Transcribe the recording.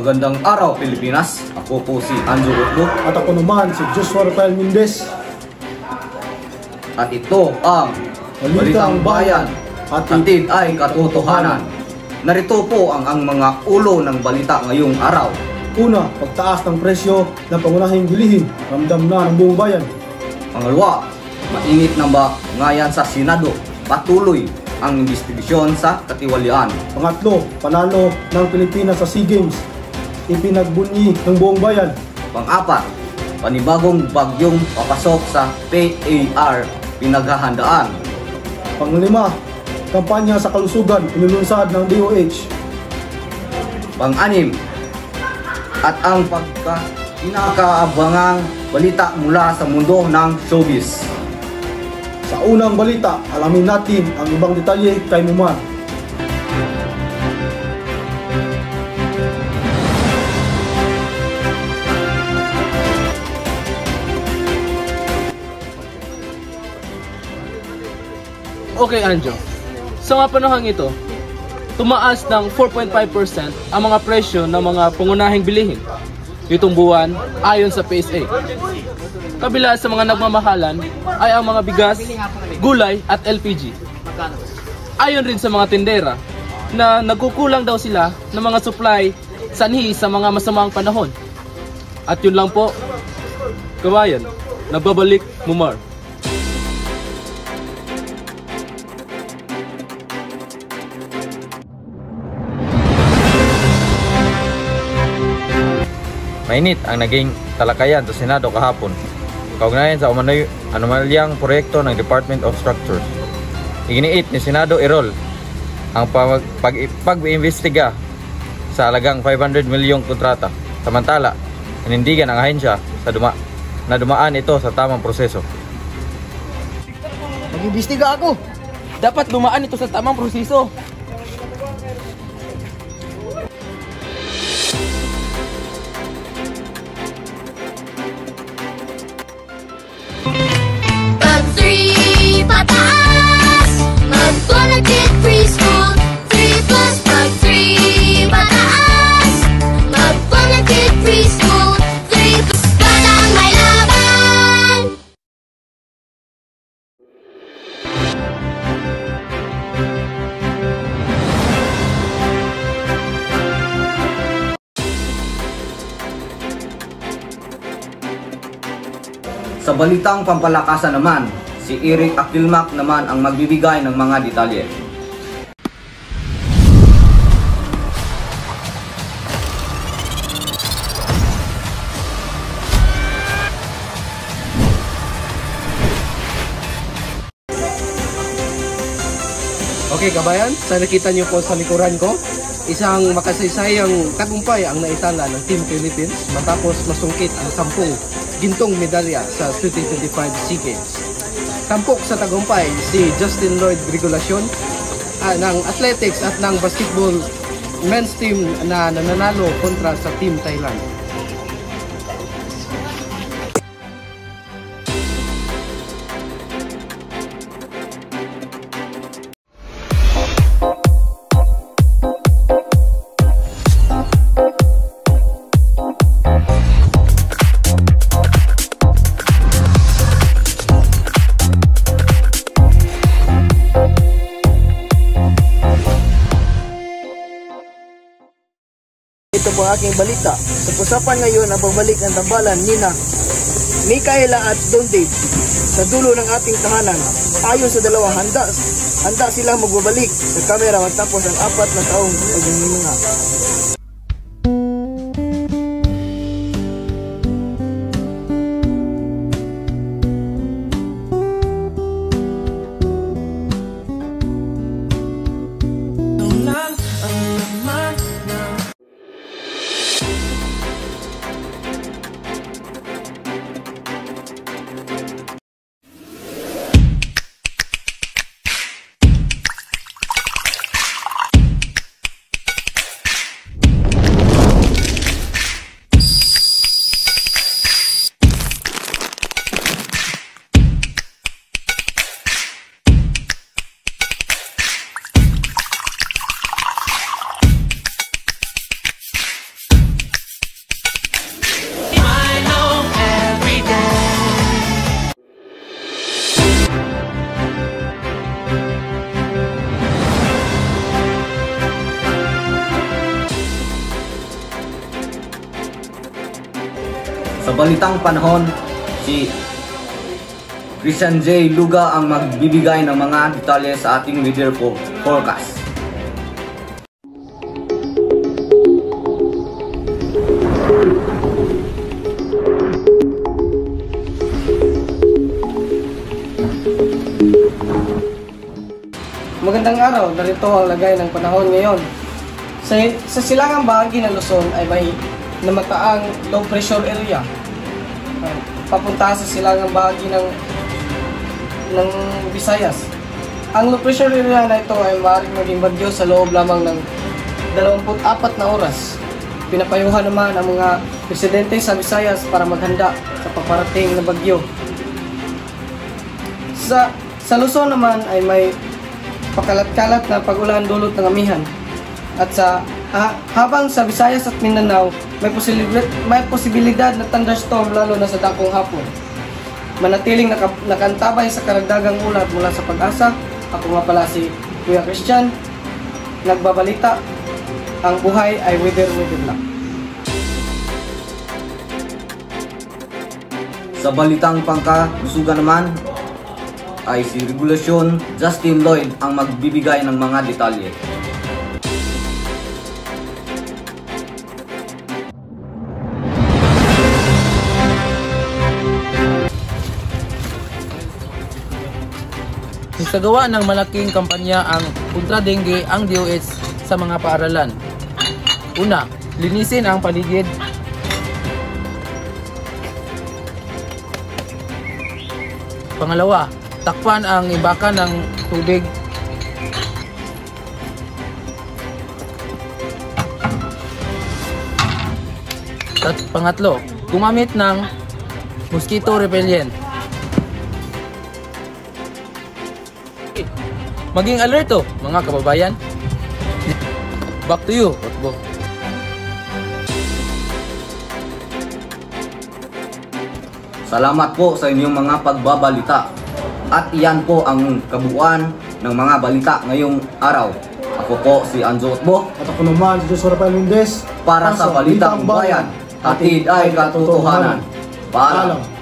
Magandang araw Pilipinas, ako po si Anjo Rutbo. At ako naman si Joshua Rafael Mendez. At ito ang Balitang Bayan, hatid ay katotohanan. Narito po ang mga ulo ng balita ngayong araw. Una, pagtaas ng presyo ng pangunahing bilihin, ramdam na ng buong bayan. Pangalawa, mainit na ba ngayon sa Senado, patuloy ang investigasyon sa katiwalian. Pangatlo, panalo ng Pilipinas sa SEA Games, ipinagbunyi ng buong bayan. Pang-apat, panibagong bagyong papasok sa PAR, pinaghahandaan. Pang-lima, kampanya sa kalusugan, inilunsad ng DOH. Pang-anim, at ang pinakaabangang balita mula sa mundo ng showbiz. Sa unang balita, alamin natin ang ibang detalye kay Mumar. Okay, Anjo. Sa mga panahong ito, tumaas ng 4.5% ang mga presyo ng mga pangunahing bilihin itong buwan ayon sa PSA. Kabila sa mga nagmamahalan ay ang mga bigas, gulay at LPG. Ayon rin sa mga tindera na nagkukulang daw sila ng mga supply sanhi sa mga masamang panahon. At yun lang po, kabayan, nagbabalik Mumar. Mainit ang naging talakayan sa Senado kahapon kaugnayan sa anomalyang proyekto ng Department of Structures. Iginiit ni Senado Errol ang pag-iimbestiga sa halagang 500 milyong kontrata. Samantala, nanindigan ang ahensya na dumaan ito sa tamang proseso. Mag-imbestiga ako! Dapat dumaan ito sa tamang proseso. Sa balitang pampalakasan naman, si Eric Akilmac naman ang magbibigay ng mga detalye. Okay kabayan, sa nakita niyo po sa likuran ko, isang makasaysayang tagumpay ang naitala ng Team Philippines matapos masungkit ang 10 gintong medalya sa 2025 SEA Games. Tampok sa tagumpay si Justin Lloyd Regulacion ng athletics at ng basketball men's team na nananalo kontra sa Team Thailand. Ito po ang aking balita. Pag-usapan ngayon ang pagbalik ng tambalan nina Micaela at Don Dave sa dulo ng ating tahanan. Ayon sa dalawa, handa silang magbabalik sa kamera matapos ang 4 na taong paghihinga. Sa balitang panahon, si Christian J. Luga ang magbibigay ng mga detalye sa ating weather forecast. Magandang araw, narito ang lagay ng panahon ngayon. Sa silangang bahagi ng Luzon ay may namataang low pressure area papunta sa silangang bahagi ng Visayas. Ang low pressure area na ito ay maaaring maging bagyo sa loob lamang ng 24 na oras. Pinapayuhan naman ang mga residente sa Visayas para maghanda sa paparating na bagyo. Sa Luzon naman ay may pakalat-kalat na pag-ulan dulot ng amihan. At habang sa Visayas at Mindanao, may posibilidad na thunderstorm lalo na sa dakong hapon. Manatiling nakantabay sa karagdagang ulat mula sa Pag-asa. Ako nga pala si Kuya Christian, nagbabalita. Ang buhay ay weather lang. Sa balitang pangkalusugan naman, ay si Regulasyon Justin Lloyd ang magbibigay ng mga detalye. Nagsagawa ng malaking kampanya ang Kontra Dengue ang DOH sa mga paaralan. Una, linisin ang paligid. Pangalawa, takpan ang imbakan ng tubig. At pangatlo, gumamit ng mosquito repellent. Maging alerto, mga kababayan. Back to you, Otbo. Salamat po sa inyong mga pagbabalita. At iyan po ang kabuuan ng mga balita ngayong araw. Ako po si Anjo Otbo. At ako naman si Jose Rafael Mendez Para sa Balitang Bayan, hatid ay katotohanan. Paalam.